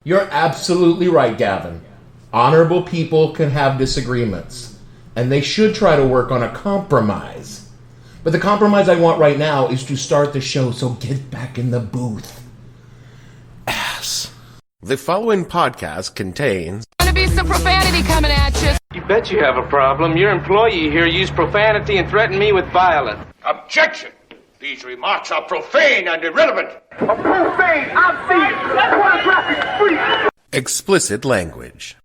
You're absolutely right, Gavin. Honorable people can have disagreements, and they should try to work on a compromise. But the compromise I want right now is to start the show, so get back in the booth. Ass. The following podcast contains... Gonna be some profanity coming at you. You bet you have a problem. Your employee here used profanity and threatened me with violence. Objection! These remarks are profane and irrelevant. A profane, obscene, pornographic freak. Explicit language.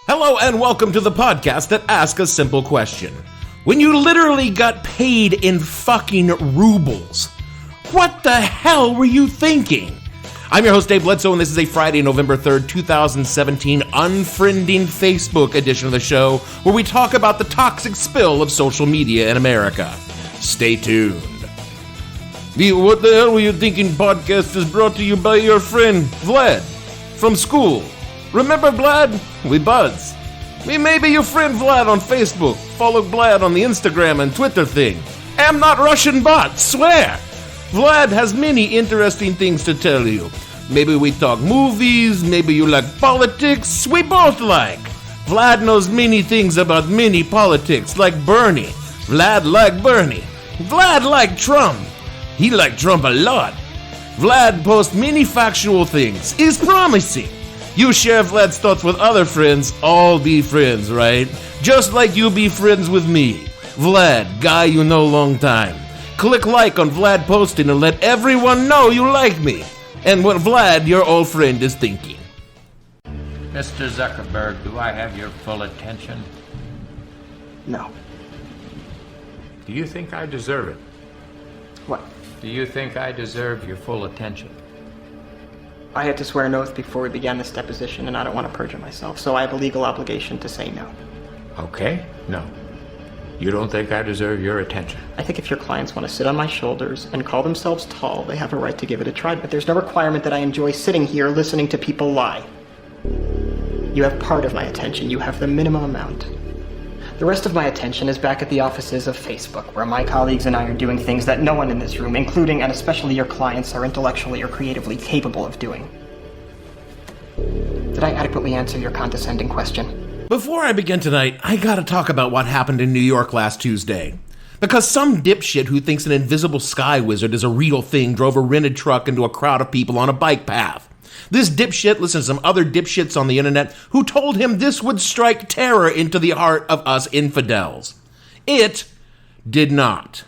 Hello and welcome to the podcast that asks a simple question. When you literally got paid in fucking rubles, what the hell were you thinking? I'm your host, Dave Bledsoe, and this is a Friday, November 3rd, 2017 Unfriending Facebook edition of the show, where we talk about the toxic spill of social media in America. Stay tuned. The What the Hell Were You Thinking podcast is brought to you by your friend, Vlad, from school. Remember Vlad? We buds. We may be your friend Vlad on Facebook. Follow Vlad on the Instagram and Twitter thing. Am not Russian bot, swear. Vlad has many interesting things to tell you. Maybe we talk movies, maybe you like politics, we both like. Vlad knows many things about many politics, like Bernie. Vlad like Bernie. Vlad like Trump. He like Trump a lot. Vlad posts many factual things, is promising. You share Vlad's thoughts with other friends, all be friends, right? Just like you be friends with me. Vlad, guy you know long time. Click like on Vlad posting and let everyone know you like me and what Vlad, your old friend, is thinking. Mr. Zuckerberg, do I have your full attention? No. Do you think I deserve it? What? Do you think I deserve your full attention? I had to swear an oath before we began this deposition, and I don't want to perjure myself, so I have a legal obligation to say no. Okay, no. You don't think I deserve your attention? I think if your clients want to sit on my shoulders and call themselves tall, they have a right to give it a try, but there's no requirement that I enjoy sitting here listening to people lie. You have part of my attention. You have the minimum amount. The rest of my attention is back at the offices of Facebook, where my colleagues and I are doing things that no one in this room, including and especially your clients, are intellectually or creatively capable of doing. Did I adequately answer your condescending question? Before I begin tonight, I gotta talk about what happened in New York last Tuesday. Because some dipshit who thinks an invisible sky wizard is a real thing drove a rented truck into a crowd of people on a bike path. This dipshit listened to some other dipshits on the internet who told him this would strike terror into the heart of us infidels. It did not.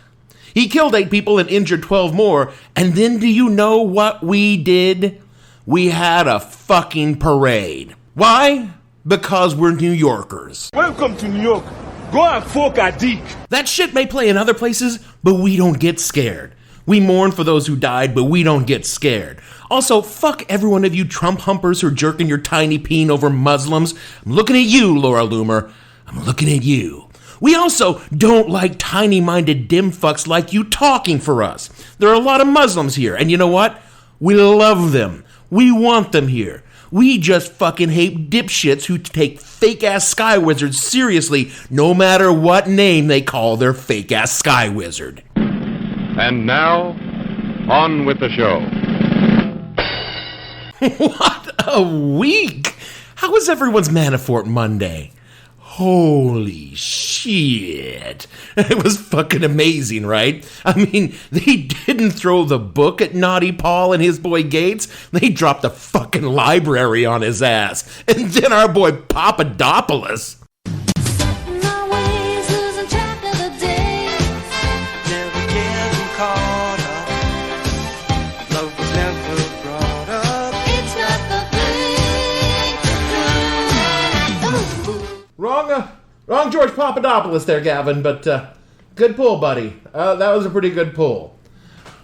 He killed 8 people and injured 12 more, and then do you know what we did? We had a fucking parade. Why? Because we're New Yorkers. Welcome to New York. Go and fuck a dick. That shit may play in other places, but we don't get scared. We mourn for those who died, but we don't get scared. Also, fuck every one of you Trump humpers who are jerking your tiny peen over Muslims. I'm looking at you, Laura Loomer. I'm looking at you. We also don't like tiny-minded dim fucks like you talking for us. There are a lot of Muslims here, and you know what? We love them. We want them here. We just fucking hate dipshits who take fake-ass sky wizards seriously, no matter what name they call their fake-ass sky wizard. And now, on with the show. What a week! How was everyone's Manafort Monday? Holy shit. It was fucking amazing, right? I mean, they didn't throw the book at Naughty Paul and his boy Gates. They dropped the fucking library on his ass. And then our boy Papadopoulos. Wrong George Papadopoulos there, Gavin, but good pull, buddy. That was a pretty good pull.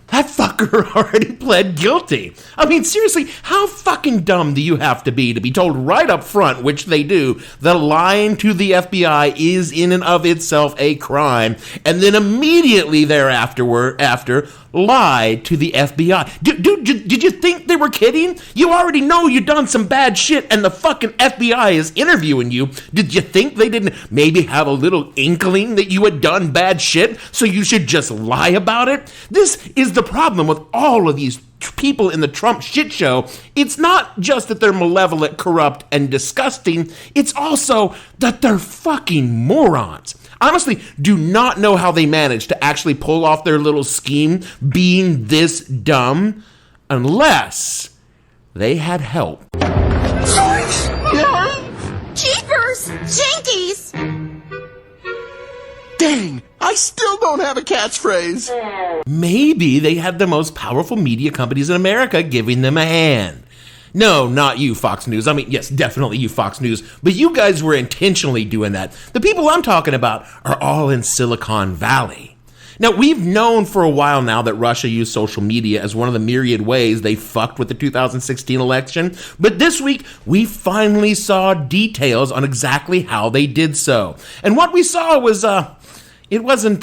That fucker already pled guilty. I mean, seriously, how fucking dumb do you have to be told right up front, which they do, that lying to the FBI is in and of itself a crime, and then immediately thereafter lie to the FBI? Did you think they were kidding? You already know you done some bad shit, and the fucking FBI is interviewing you. Did you think they didn't maybe have a little inkling that you had done bad shit, so you should just lie about it? This is the problem with all of these people in the Trump shit show. It's not just that they're malevolent, corrupt, and disgusting. It's also that they're fucking morons. Honestly, do not know how they managed to actually pull off their little scheme being this dumb unless they had help. Jeepers! Jinkies! Dang, I still don't have a catchphrase. Maybe they had the most powerful media companies in America giving them a hand. No, not you, Fox News. I mean, yes, definitely you, Fox News. But you guys were intentionally doing that. The people I'm talking about are all in Silicon Valley. Now, we've known for a while now that Russia used social media as one of the myriad ways they fucked with the 2016 election. But this week, we finally saw details on exactly how they did so. And what we saw was, it wasn't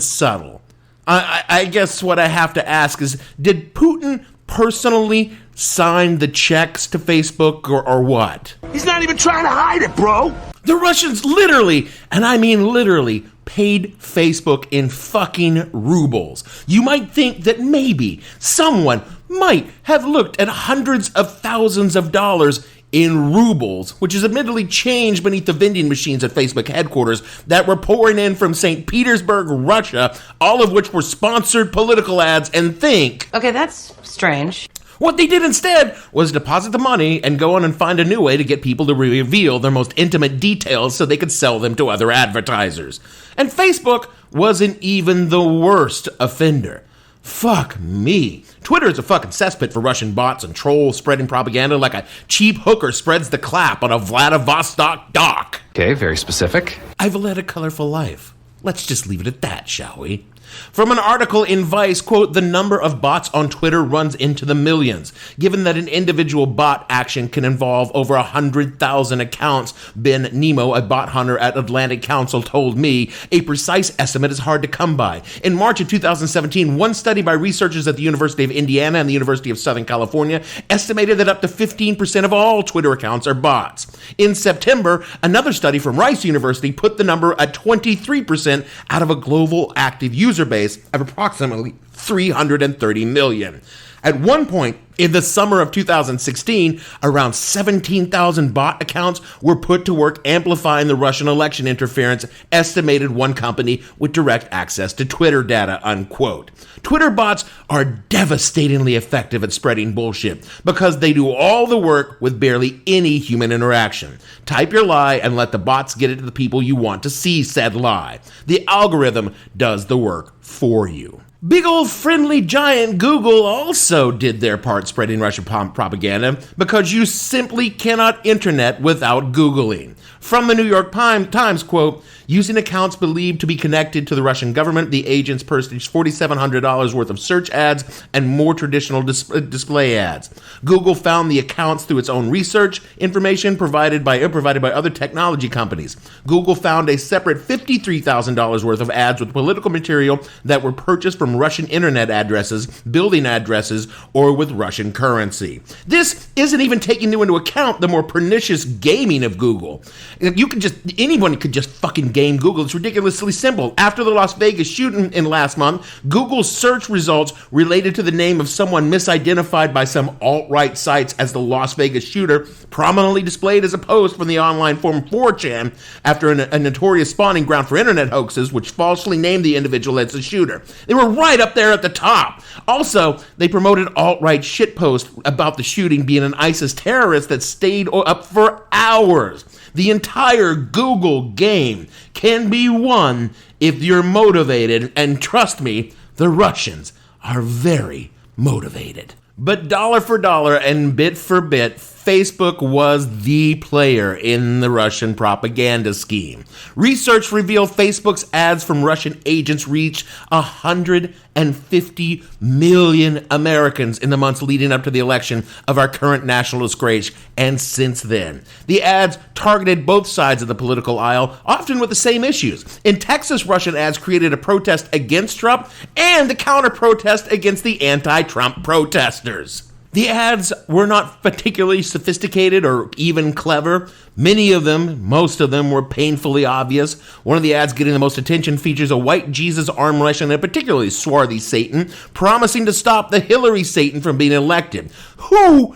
subtle. I guess what I have to ask is, did Putin personally sign the checks to Facebook or what? He's not even trying to hide it, bro. The Russians literally, and I mean literally, paid Facebook in fucking rubles. You might think that maybe someone might have looked at hundreds of thousands of dollars in rubles, which is admittedly changed beneath the vending machines at Facebook headquarters that were pouring in from St. Petersburg, Russia, all of which were sponsored political ads, and think, Okay, that's strange. what they did instead was deposit the money and go on and find a new way to get people to reveal their most intimate details so they could sell them to other advertisers. And Facebook wasn't even the worst offender. Fuck me. Twitter is a fucking cesspit for Russian bots and trolls spreading propaganda like a cheap hooker spreads the clap on a Vladivostok dock. Okay, very specific. I've led a colorful life. Let's just leave it at that, shall we? From an article in Vice, quote, the number of bots on Twitter runs into the millions, given that an individual bot action can involve over 100,000 accounts. Ben Nemo, a bot hunter at Atlantic Council, told me a precise estimate is hard to come by. In March of 2017, one study by researchers at the University of Indiana and the University of Southern California estimated that up to 15% of all Twitter accounts are bots. In September, another study from Rice University put the number at 23% out of a global active user base of approximately 330 million. At one point in the summer of 2016, around 17,000 bot accounts were put to work amplifying the Russian election interference, estimated one company with direct access to Twitter data, unquote. Twitter bots are devastatingly effective at spreading bullshit because they do all the work with barely any human interaction. Type your lie and let the bots get it to the people you want to see said lie. The algorithm does the work for you. Big old friendly giant Google also did their part spreading Russian propaganda because you simply cannot internet without Googling. From the New York Times, quote, using accounts believed to be connected to the Russian government, the agents purchased $4,700 worth of search ads and more traditional display ads. Google found the accounts through its own research information provided by other technology companies. Google found a separate $53,000 worth of ads with political material that were purchased from Russian internet addresses, building addresses, or with Russian currency. This isn't even taking into account the more pernicious gaming of Google. Anyone could just fucking game Google. It's ridiculously simple. After the Las Vegas shooting in last month, Google's search results related to the name of someone misidentified by some alt-right sites as the Las Vegas shooter prominently displayed as a post from the online forum 4chan after a notorious spawning ground for internet hoaxes which falsely named the individual as the shooter. They were right up there at the top. Also, they promoted alt-right shitposts about the shooting being an ISIS terrorist that stayed up for hours. The entire Google game can be won if you're motivated, and trust me, the Russians are very motivated. But dollar for dollar and bit for bit, Facebook was the player in the Russian propaganda scheme. Research revealed Facebook's ads from Russian agents reached 150 million Americans in the months leading up to the election of our current national disgrace, and since then. The ads targeted both sides of the political aisle, often with the same issues. In Texas, Russian ads created a protest against Trump and a counter-protest against the anti-Trump protesters. The ads were not particularly sophisticated or even clever. Most of them were painfully obvious. One of the ads getting the most attention features a white Jesus arm wrestling a particularly swarthy Satan, promising to stop the Hillary Satan from being elected. Who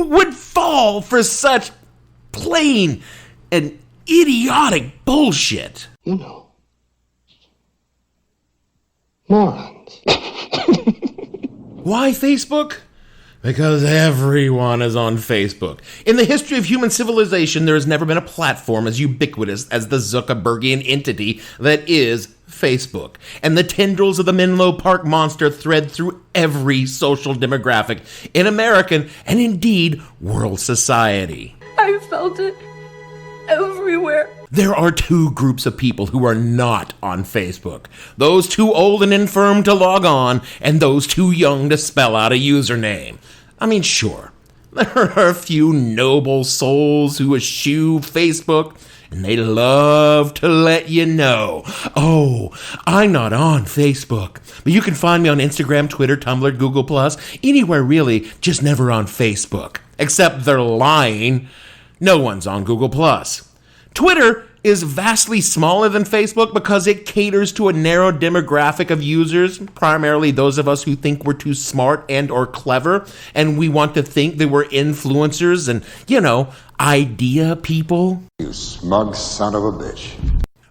would fall for such plain and idiotic bullshit? You know, morons. Why Facebook? Because everyone is on Facebook. In the history of human civilization, there has never been a platform as ubiquitous as the Zuckerbergian entity that is Facebook. And the tendrils of the Menlo Park monster thread through every social demographic in American and indeed world society. I felt it everywhere. There are two groups of people who are not on Facebook. Those too old and infirm to log on, and those too young to spell out a username. I mean, sure, there are a few noble souls who eschew Facebook, and they love to let you know, oh, I'm not on Facebook, but you can find me on Instagram, Twitter, Tumblr, Google+, anywhere really, just never on Facebook. Except they're lying. No one's on Google+. Twitter is vastly smaller than Facebook because it caters to a narrow demographic of users, primarily those of us who think we're too smart and or clever, and we want to think that we're influencers and, idea people. You smug son of a bitch.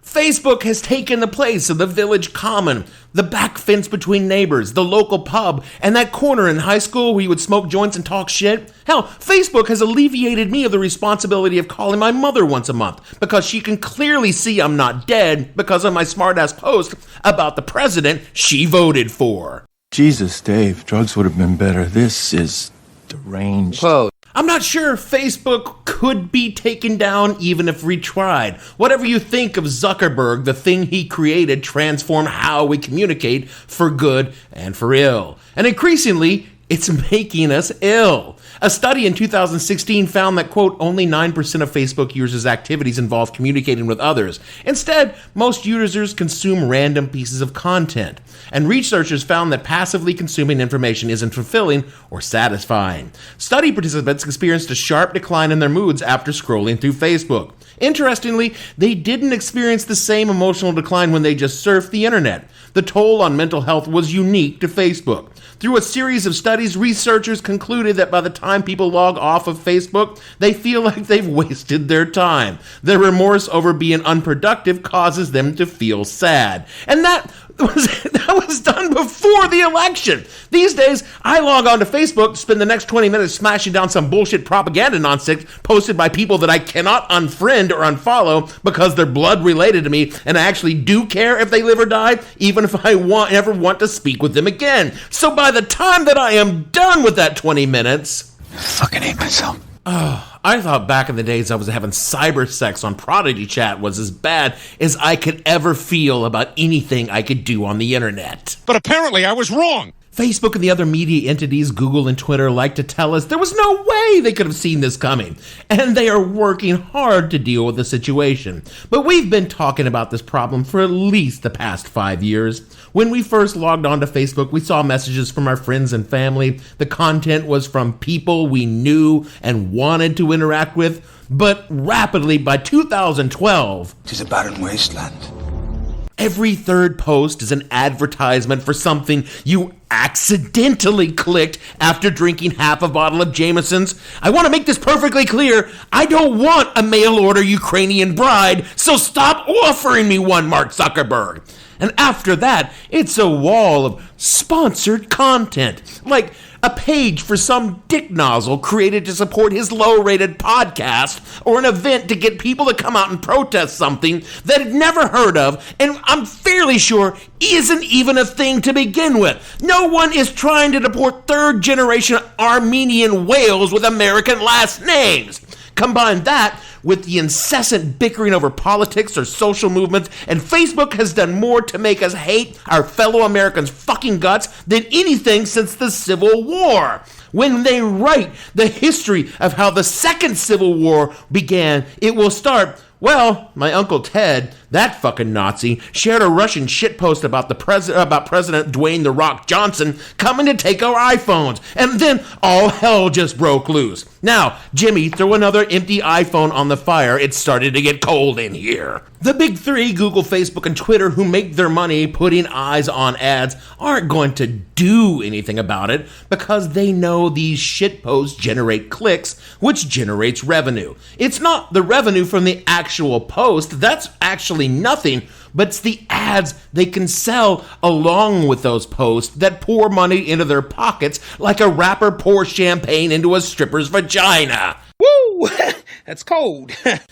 Facebook has taken the place of the village common, the back fence between neighbors, the local pub, and that corner in high school where you would smoke joints and talk shit. Hell, Facebook has alleviated me of the responsibility of calling my mother once a month because she can clearly see I'm not dead because of my smart-ass post about the president she voted for. Jesus, Dave, drugs would have been better. This is deranged. Quote. I'm not sure Facebook could be taken down even if retried. Whatever you think of Zuckerberg, the thing he created transformed how we communicate for good and for ill. And increasingly, it's making us ill. A study in 2016 found that, quote, only 9% of Facebook users' activities involve communicating with others. Instead, most users consume random pieces of content. And researchers found that passively consuming information isn't fulfilling or satisfying. Study participants experienced a sharp decline in their moods after scrolling through Facebook. Interestingly, they didn't experience the same emotional decline when they just surfed the internet. The toll on mental health was unique to Facebook. Through a series of studies, researchers concluded that by the time people log off of Facebook, they feel like they've wasted their time. Their remorse over being unproductive causes them to feel sad. And that was done before the election. These days, I log on to Facebook to spend the next 20 minutes smashing down some bullshit propaganda nonsense posted by people that I cannot unfriend or unfollow because they're blood related to me, and I actually do care if they live or die, even if I ever want to speak with them again. So by the time that I am done with that 20 minutes... I fucking hate myself. I thought back in the days I was having cyber sex on Prodigy Chat was as bad as I could ever feel about anything I could do on the internet. But apparently I was wrong. Facebook and the other media entities, Google and Twitter, like to tell us there was no way they could have seen this coming, and they are working hard to deal with the situation. But we've been talking about this problem for at least the past 5 years. When we first logged onto Facebook, we saw messages from our friends and family. The content was from people we knew and wanted to interact with, but rapidly by 2012... It is a barren wasteland. Every third post is an advertisement for something you accidentally clicked after drinking half a bottle of Jameson's. I want to make this perfectly clear. I don't want a mail-order Ukrainian bride, so stop offering me one, Mark Zuckerberg. And after that, it's a wall of sponsored content, like a page for some dick nozzle created to support his low-rated podcast, or an event to get people to come out and protest something that he'd never heard of, and I'm fairly sure isn't even a thing to begin with. No one is trying to deport third-generation Armenian whales with American last names. Combine that with the incessant bickering over politics or social movements, and Facebook has done more to make us hate our fellow Americans' fucking guts than anything since the Civil War. When they write the history of how the Second Civil War began, it will start, well, my Uncle Ted, that fucking Nazi, shared a Russian shitpost about President Dwayne "The Rock" Johnson coming to take our iPhones, and then all hell just broke loose. Now, Jimmy, throw another empty iPhone on the fire. It's starting to get cold in here. The big three, Google, Facebook, and Twitter, who make their money putting eyes on ads, aren't going to do anything about it because they know these shitposts generate clicks, which generates revenue. It's not the revenue from the actual post. That's actually nothing, but it's the ads they can sell along with those posts that pour money into their pockets like a rapper pours champagne into a stripper's vagina. Woo! That's cold.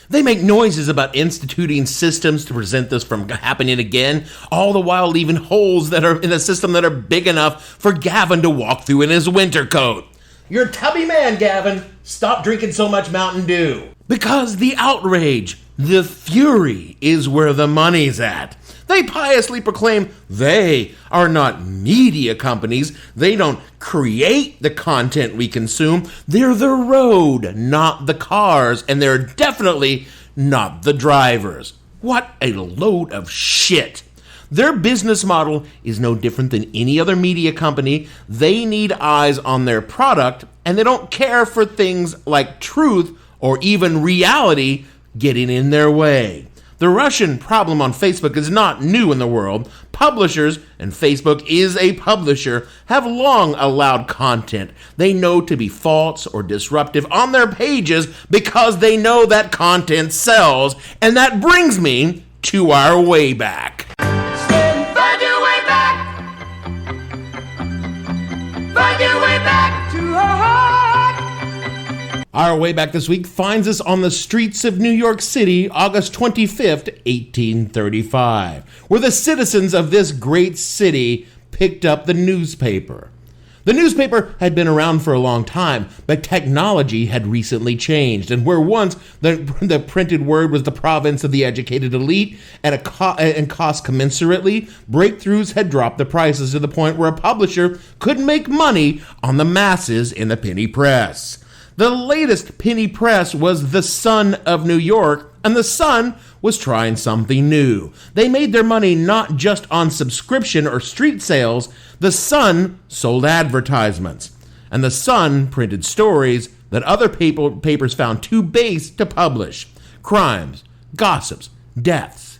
They make noises about instituting systems to prevent this from happening again, all the while leaving holes that are in the system that are big enough for Gavin to walk through in his winter coat. You're a tubby man, Gavin. Stop drinking so much Mountain Dew. Because the outrage, the fury, is where the money's at. They piously proclaim they are not media companies. They don't create the content we consume. They're the road, not the cars, and they're definitely not the drivers. What a load of shit. Their business model is no different than any other media company. They need eyes on their product, and they don't care for things like truth or even reality getting in their way. The Russian problem on Facebook is not new in the world. Publishers, and Facebook is a publisher, have long allowed content they know to be false or disruptive on their pages because they know that content sells. And that brings me to our way back. Find your way back. Find your way back to our heart. Our way back this week finds us on the streets of New York City, August 25th, 1835, where the citizens of this great city picked up the newspaper. The newspaper had been around for a long time, but technology had recently changed, and where once the printed word was the province of the educated elite and cost commensurately, breakthroughs had dropped the prices to the point where a publisher could make money on the masses in the penny press. The latest penny press was the Sun of New York, and the Sun was trying something new. They made their money not just on subscription or street sales. The Sun sold advertisements, and the Sun printed stories that other papers found too base to publish. Crimes, gossips, deaths.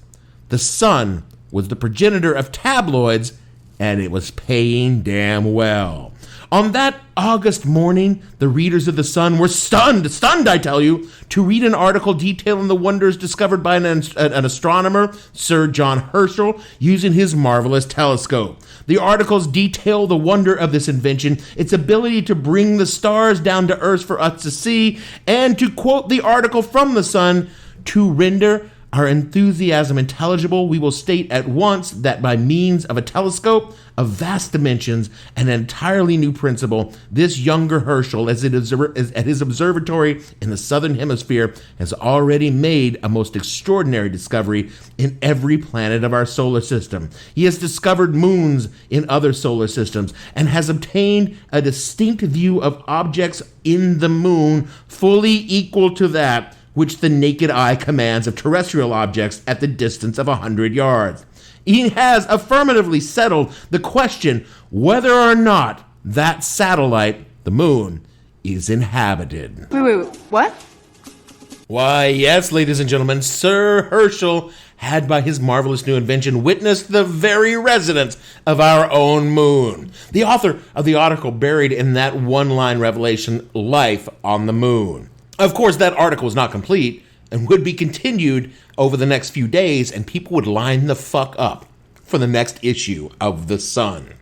The Sun was the progenitor of tabloids, and it was paying damn well. On that August morning, the readers of The Sun were stunned, I tell you, to read an article detailing the wonders discovered by an astronomer, Sir John Herschel, using his marvelous telescope. The articles detail the wonder of this invention, its ability to bring the stars down to Earth for us to see, and to quote the article from The Sun, to render our enthusiasm intelligible, we will state at once that by means of a telescope of vast dimensions and an entirely new principle, this younger Herschel, at his observatory in the southern hemisphere, has already made a most extraordinary discovery in every planet of our solar system. He has discovered moons in other solar systems and has obtained a distinct view of objects in the moon fully equal to that which the naked eye commands of terrestrial objects at the distance of 100 yards. He has affirmatively settled the question whether or not that satellite, the moon, is inhabited. Wait, what? Why, yes, ladies and gentlemen, Sir Herschel had by his marvelous new invention witnessed the very residence of our own moon. The author of the article buried in that one-line revelation, life on the moon. Of course, that article was not complete and would be continued over the next few days, and people would line the fuck up for the next issue of The Sun.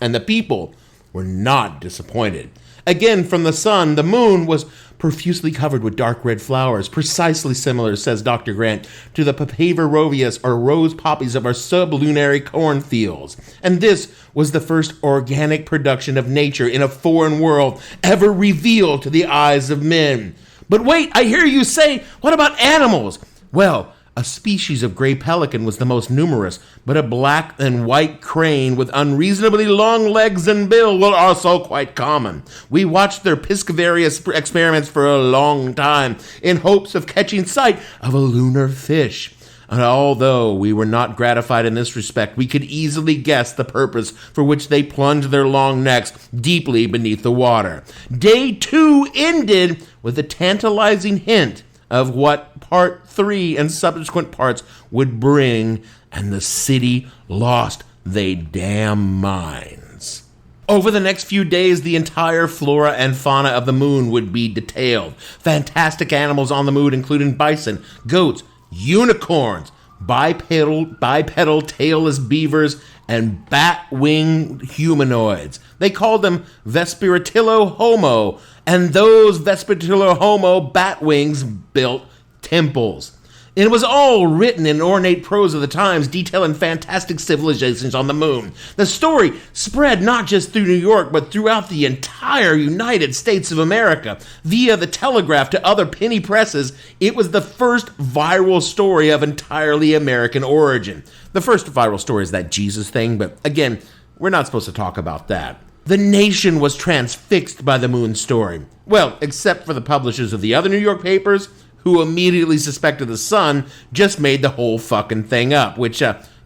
And the people were not disappointed. Again, from The Sun, the moon was profusely covered with dark red flowers, precisely similar, says Dr. Grant, to the papaver rovius or rose poppies of our sublunary cornfields. And this was the first organic production of nature in a foreign world ever revealed to the eyes of men. But wait, I hear you say, what about animals? Well, a species of gray pelican was the most numerous, but a black and white crane with unreasonably long legs and bill were also quite common. We watched their piscivarious experiments for a long time in hopes of catching sight of a lunar fish. And although we were not gratified in this respect, we could easily guess the purpose for which they plunged their long necks deeply beneath the water. Day 2 ended with a tantalizing hint of what part 3 and subsequent parts would bring, and the city lost they damn minds. Over the next few days, the entire flora and fauna of the moon would be detailed. Fantastic animals on the moon, including bison, goats, unicorns, bipedal tailless beavers, and bat-winged humanoids. They called them Vespertilio Homo, and those Vespertilio Homo bat wings built temples. It was all written in ornate prose of the times, detailing fantastic civilizations on the moon. The story spread not just through New York, but throughout the entire United States of America. Via the telegraph to other penny presses, it was the first viral story of entirely American origin. The first viral story is that Jesus thing, but again, we're not supposed to talk about that. The nation was transfixed by the moon story. Well, except for the publishers of the other New York papers, who immediately suspected the Sun just made the whole fucking thing up. Which,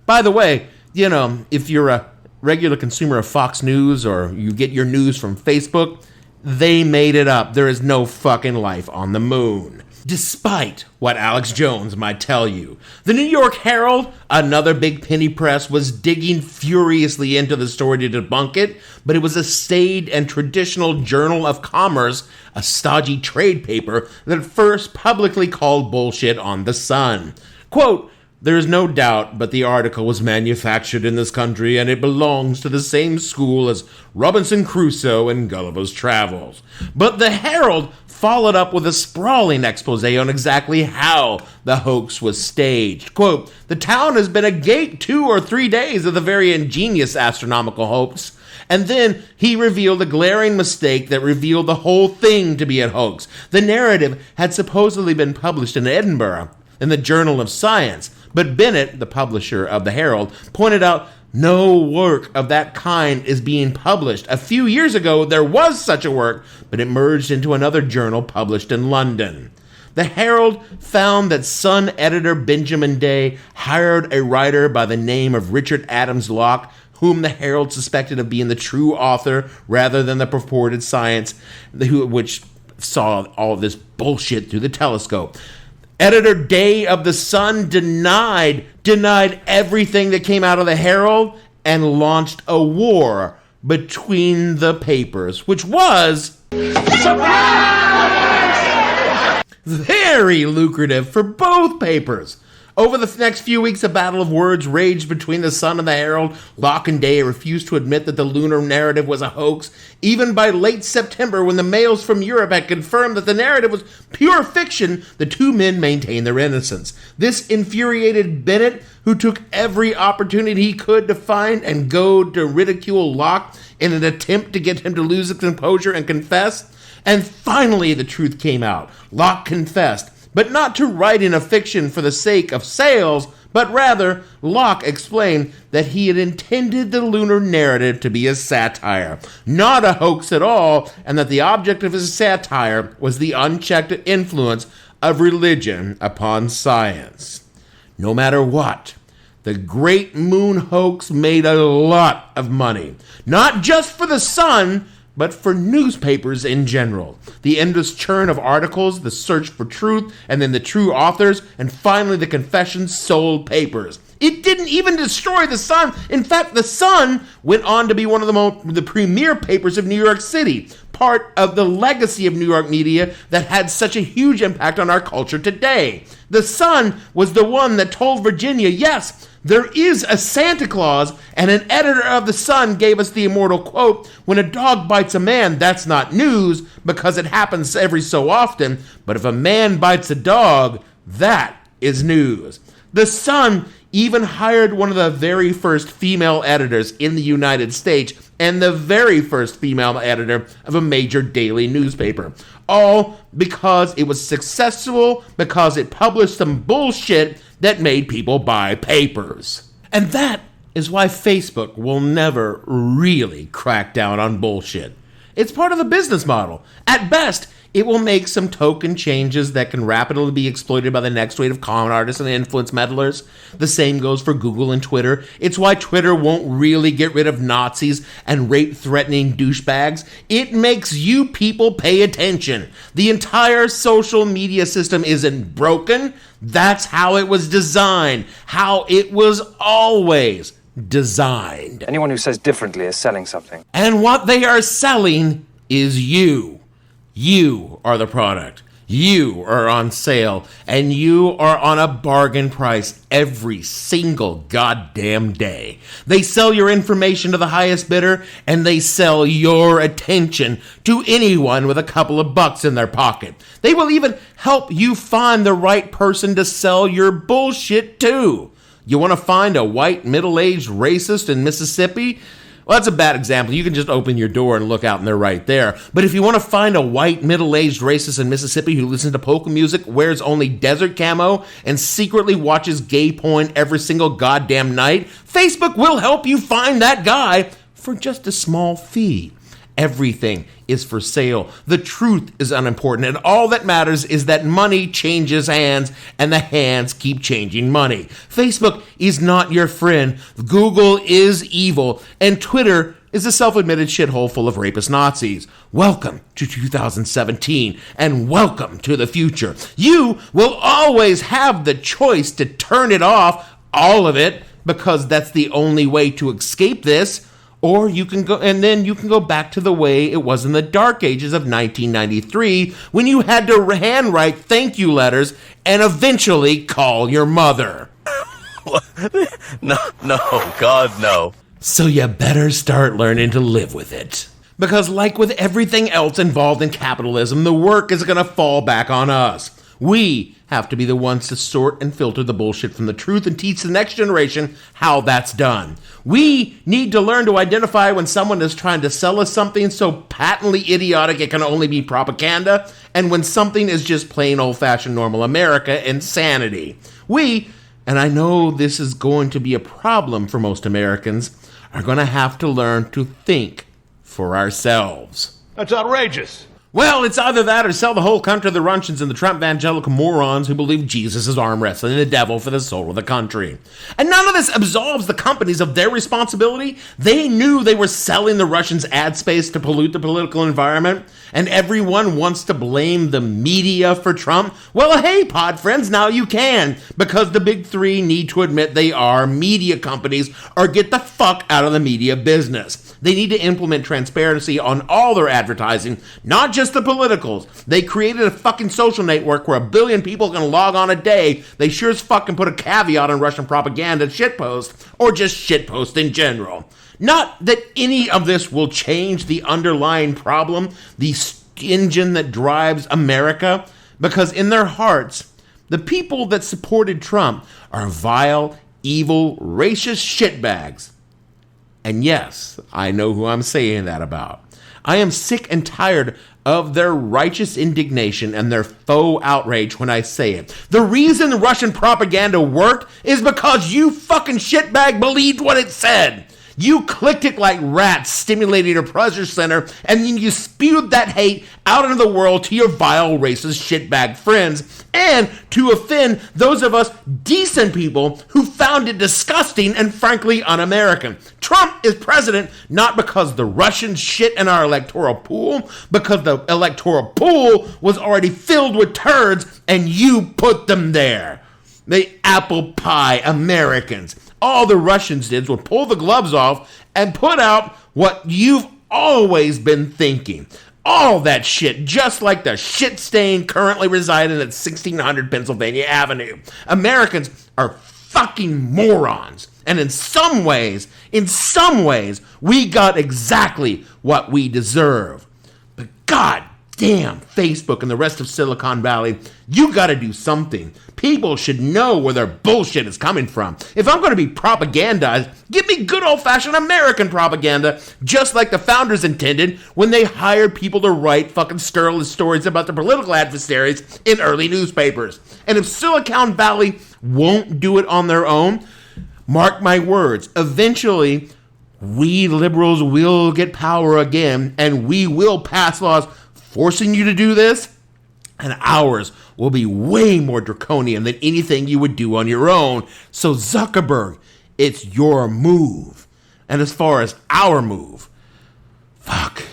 by the way, you know, if you're a regular consumer of Fox News or you get your news from Facebook, they made it up. There is no fucking life on the moon. Despite what Alex Jones might tell you, the New York Herald, another big penny press, was digging furiously into the story to debunk it, but it was a staid and traditional journal of commerce, a stodgy trade paper, that first publicly called bullshit on the Sun. Quote, "There is no doubt but the article was manufactured in this country and it belongs to the same school as Robinson Crusoe and Gulliver's Travels." But the Herald followed up with a sprawling expose on exactly how the hoax was staged. Quote, "The town has been agate 2 or 3 days of the very ingenious astronomical hoax." And then he revealed a glaring mistake that revealed the whole thing to be a hoax. The narrative had supposedly been published in Edinburgh in the Journal of Science, but Bennett, the publisher of the Herald, pointed out no work of that kind is being published. A few years ago, there was such a work, but it merged into another journal published in London. The Herald found that Sun editor Benjamin Day hired a writer by the name of Richard Adams Locke, whom the Herald suspected of being the true author rather than the purported science, which saw all of this bullshit through the telescope. Editor Day of the Sun denied everything that came out of the Herald and launched a war between the papers, which was very lucrative for both papers. Over the next few weeks, a battle of words raged between the Sun and the Herald. Locke and Day refused to admit that the lunar narrative was a hoax. Even by late September, when the mails from Europe had confirmed that the narrative was pure fiction, the two men maintained their innocence. This infuriated Bennett, who took every opportunity he could to find and goad to ridicule Locke in an attempt to get him to lose his composure and confess. And finally, the truth came out. Locke confessed, but not to writing a fiction for the sake of sales, but rather, Locke explained that he had intended the lunar narrative to be a satire, not a hoax at all, and that the object of his satire was the unchecked influence of religion upon science. No matter what, the Great Moon Hoax made a lot of money, not just for the Sun, but for newspapers in general. The endless churn of articles, the search for truth, and then the true authors, and finally the confessions sold papers. It didn't even destroy the Sun. In fact, the Sun went on to be one of the premier papers of New York City, part of the legacy of New York media that had such a huge impact on our culture today. The Sun was the one that told Virginia, yes, there is a Santa Claus, and an editor of The Sun gave us the immortal quote, when a dog bites a man, that's not news, because it happens every so often, but if a man bites a dog, that is news. The Sun even hired one of the very first female editors in the United States and the very first female editor of a major daily newspaper. All because it was successful, because it published some bullshit that made people buy papers. And that is why Facebook will never really crack down on bullshit. It's part of the business model. At best, it will make some token changes that can rapidly be exploited by the next wave of con artists and influence meddlers. The same goes for Google and Twitter. It's why Twitter won't really get rid of Nazis and rape-threatening douchebags. It makes you people pay attention. The entire social media system isn't broken. That's how it was designed. How it was always designed. Anyone who says differently is selling something. And what they are selling is you. You are the product. You are on sale. And you are on a bargain price every single goddamn day. They sell your information to the highest bidder, and they sell your attention to anyone with a couple of bucks in their pocket. They will even help you find the right person to sell your bullshit to. You want to find a white, middle-aged racist in Mississippi? Well, that's a bad example. You can just open your door and look out and they're right there. But if you want to find a white, middle-aged racist in Mississippi who listens to polka music, wears only desert camo, and secretly watches gay porn every single goddamn night, Facebook will help you find that guy for just a small fee. Everything is for sale. The truth is unimportant, and all that matters is that money changes hands, and the hands keep changing money. Facebook is not your friend. Google is evil, and Twitter is a self-admitted shithole full of rapist Nazis. Welcome to 2017, and welcome to the future. You will always have the choice to turn it off, all of it, because that's the only way to escape this. Or you can go back to the way it was in the dark ages of 1993 when you had to handwrite thank you letters and eventually call your mother. No, God, no. So you better start learning to live with it. Because like with everything else involved in capitalism, the work is going to fall back on us. We have to be the ones to sort and filter the bullshit from the truth and teach the next generation how that's done. We need to learn to identify when someone is trying to sell us something so patently idiotic it can only be propaganda, and when something is just plain old-fashioned normal America insanity. We, and I know this is going to be a problem for most Americans, are going to have to learn to think for ourselves. That's outrageous. Well, it's either that or sell the whole country to the Russians and the Trump evangelical morons who believe Jesus is arm wrestling the devil for the soul of the country. And none of this absolves the companies of their responsibility. They knew they were selling the Russians ad space to pollute the political environment, and everyone wants to blame the media for Trump. Well, hey, pod friends, now you can, because the big three need to admit they are media companies or get the fuck out of the media business. They need to implement transparency on all their advertising, not just the politicals. They created a fucking social network where 1 billion people can log on a day. They sure as fuck can put a caveat on Russian propaganda shitpost, or just shitpost in general. Not that any of this will change the underlying problem, the engine that drives America, because in their hearts, the people that supported Trump are vile, evil, racist shitbags. And yes, I know who I'm saying that about. I am sick and tired of their righteous indignation and their faux outrage when I say it. The reason Russian propaganda worked is because you fucking shitbag believed what it said. You clicked it like rats stimulating a pleasure center, and then you spewed that hate out into the world to your vile, racist shitbag friends, and to offend those of us decent people who found it disgusting and frankly un-American. Trump is president not because the Russians shit in our electoral pool, because the electoral pool was already filled with turds, and you put them there. The apple pie Americans. All the Russians did was pull the gloves off and put out what you've always been thinking. all that shit, just like the shit stain currently residing at 1600 Pennsylvania Avenue. Americans are fucking morons. And in some ways, we got exactly what we deserve. But God damn, Facebook and the rest of Silicon Valley, you gotta do something. People should know where their bullshit is coming from. If I'm gonna be propagandized, give me good old-fashioned American propaganda, just like the founders intended when they hired people to write fucking scurrilous stories about their political adversaries in early newspapers. And if Silicon Valley won't do it on their own, mark my words, eventually we liberals will get power again, and we will pass laws forcing you to do this, and ours will be way more draconian than anything you would do on your own. So Zuckerberg, it's your move. And as far as our move, fuck,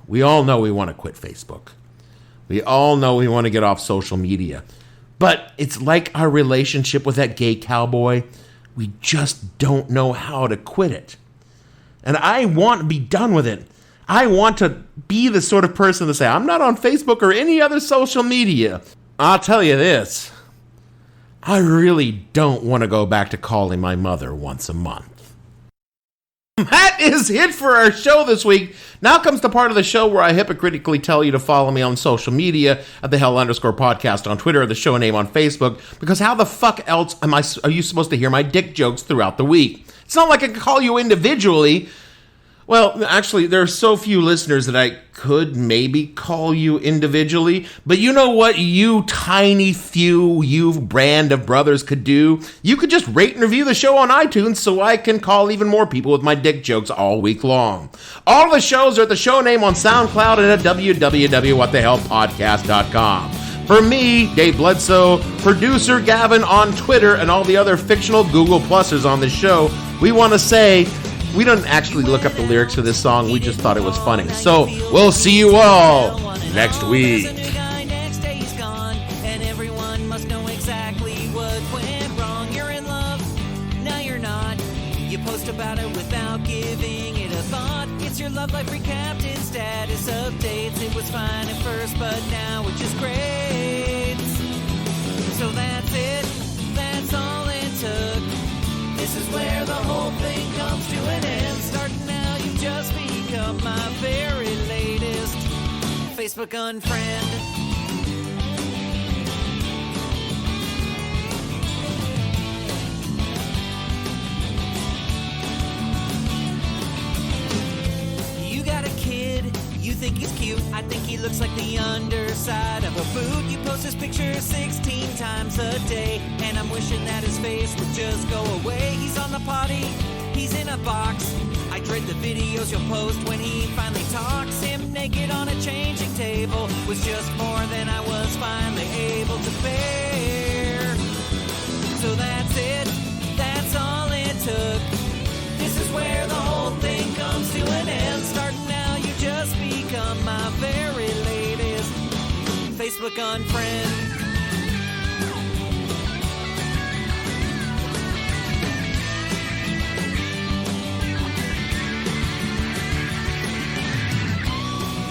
we all know we want to quit Facebook. We all know we want to get off social media. But it's like our relationship with that gay cowboy. We just don't know how to quit it. And I want to be done with it. I want to be the sort of person to say, I'm not on Facebook or any other social media. I'll tell you this. I really don't want to go back to calling my mother once a month. That is it for our show this week. Now comes the part of the show where I hypocritically tell you to follow me on social media at @thehell_podcast on Twitter or the show name on Facebook, because how the fuck else are you supposed to hear my dick jokes throughout the week? It's not like I can call you individually. Well, actually, there are so few listeners that I could maybe call you individually. But you know what you tiny few, you brand of brothers could do? You could just rate and review the show on iTunes so I can call even more people with my dick jokes all week long. All the shows are at the show name on Soundcloud and at www.whatthehellpodcast.com. For me, Dave Bledsoe, producer Gavin on Twitter, and all the other fictional Google Plusers on the show, we want to say, we don't actually look up the lyrics for this song. We just thought it was funny. So we'll see you all next week. Next day he's gone, and everyone must know exactly what went wrong. You're in love, now you're not. You post about it without giving it a thought. It's your love life recapped in status updates. It was fine at first, but now it's just great. So that's it, that's all it took. This is where the whole thing comes to an end. Starting now, you just become my very latest Facebook unfriend. You got a kid, you think he's cute. I think he looks like the underside of a boot. You post his picture 16 times a day, and I'm wishing that his face would just go away. He's on the potty, he's in a box. I dread the videos you'll post when he finally talks. Him naked on a changing table was just more than I was finally able to bear. So that's it, that's all it took. This is where the whole thing comes to an end. Starting now, you just become my very latest Facebook unfriend.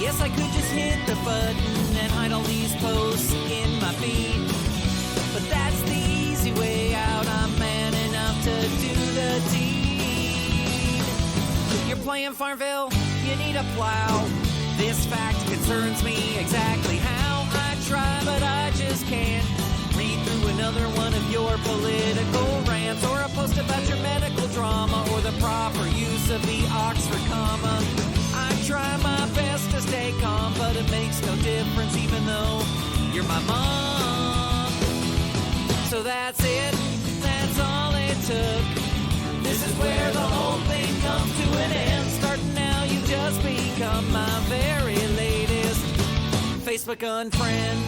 Yes, I could just hit the button and hide all these posts in my feed, but that's the easy way out. I'm man enough to do the deed. You're playing Farmville, you need a plow. This fact concerns me exactly how. I try, but I just can't read through another one of your political rants, or a post about your medical drama, or the proper use of the Oxford comma. I try my best to stay calm, but it makes no difference even though you're my mom. So that's it, that's all it took. This is where the whole thing comes to an end. Starting now, you just become my very latest Facebook unfriend.